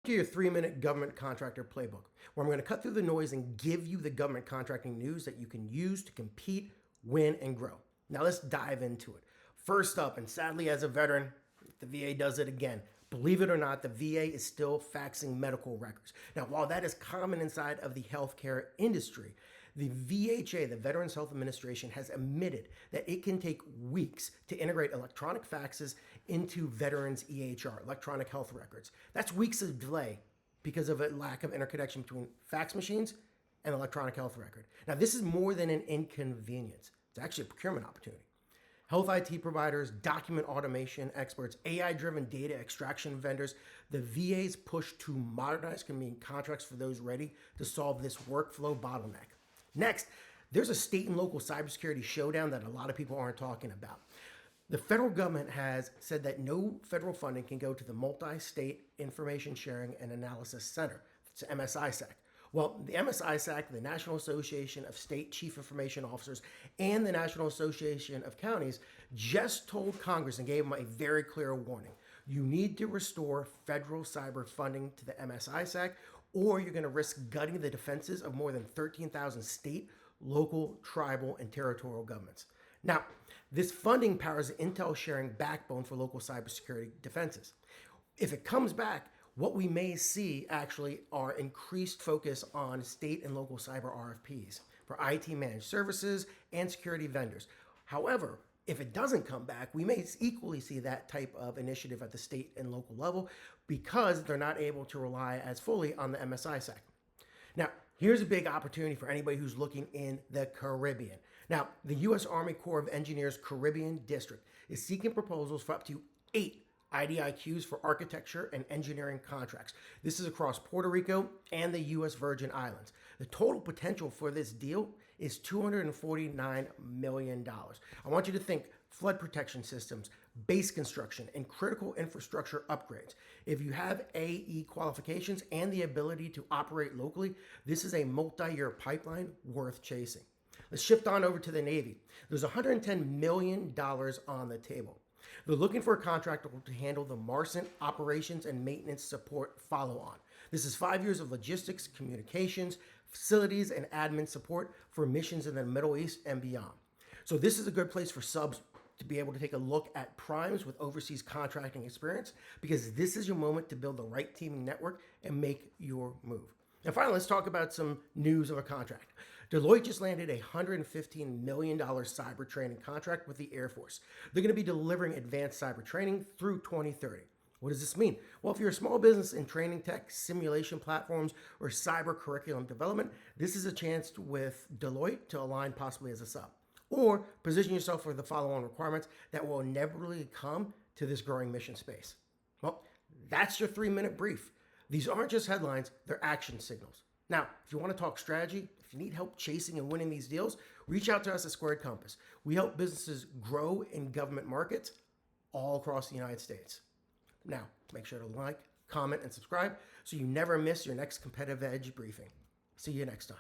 To your 3-minute government contractor playbook, where I'm going to cut through the noise and give you the government contracting news that you can use to compete, win, and grow. Now let's dive into it. First up, and sadly as a veteran, the VA does it again. Believe it or not, the VA is still faxing medical records. Now, while that is common inside of the healthcare industry, the VHA, the Veterans Health Administration, has admitted that it can take weeks to integrate electronic faxes into veterans' EHR, electronic health records. That's weeks of delay because of a lack of interconnection between fax machines and electronic health record. Now, this is more than an inconvenience. It's actually a procurement opportunity. Health IT providers, document automation experts, AI-driven data extraction vendors, the VA's push to modernize can mean contracts for those ready to solve this workflow bottleneck. Next, there's a state and local cybersecurity showdown that a lot of people aren't talking about. The federal government has said that no federal funding can go to the Multi-State Information Sharing and Analysis Center. It's MSISAC. Well, the MSISAC, the National Association of State Chief Information Officers, and the National Association of Counties just told Congress and gave them a very clear warning. You need to restore federal cyber funding to the MSISAC, or you're going to risk gutting the defenses of more than 13,000 state, local, tribal, and territorial governments. Now, this funding powers the intel sharing backbone for local cybersecurity defenses. If it comes back, what we may see actually are increased focus on state and local cyber RFPs for IT managed services and security vendors. However, if it doesn't come back, we may equally see that type of initiative at the state and local level because they're not able to rely as fully on the MSISAC. Now, here's a big opportunity for anybody who's looking in the Caribbean. Now, the U.S. Army Corps of Engineers Caribbean District is seeking proposals for up to 8 IDIQs for architecture and engineering contracts. This is across Puerto Rico and the U.S. Virgin Islands. The total potential for this deal is $249 million. I want you to think flood protection systems, base construction, and critical infrastructure upgrades. If you have AE qualifications and the ability to operate locally, this is a multi-year pipeline worth chasing. Let's shift on over to the Navy. There's $110 million on the table. They're looking for a contractor to handle the MARCENT operations and maintenance support follow-on. This is 5 years of logistics, communications, facilities, and admin support for missions in the Middle East and beyond. So this is a good place for subs to be able to take a look at primes with overseas contracting experience, because this is your moment to build the right teaming network and make your move. And finally, let's talk about some news of a contract. Deloitte just landed a $115 million cyber training contract with the Air Force. They're going to be delivering advanced cyber training through 2030. What does this mean? Well, if you're a small business in training tech, simulation platforms, or cyber curriculum development, this is a chance with Deloitte to align possibly as a sub. Or position yourself for the follow-on requirements that will inevitably come to this growing mission space. Well, that's your 3-minute brief. These aren't just headlines, they're action signals. Now, if you want to talk strategy, if you need help chasing and winning these deals, reach out to us at Squared Compass. We help businesses grow in government markets all across the United States. Now, make sure to like, comment, and subscribe so you never miss your next competitive edge briefing. See you next time.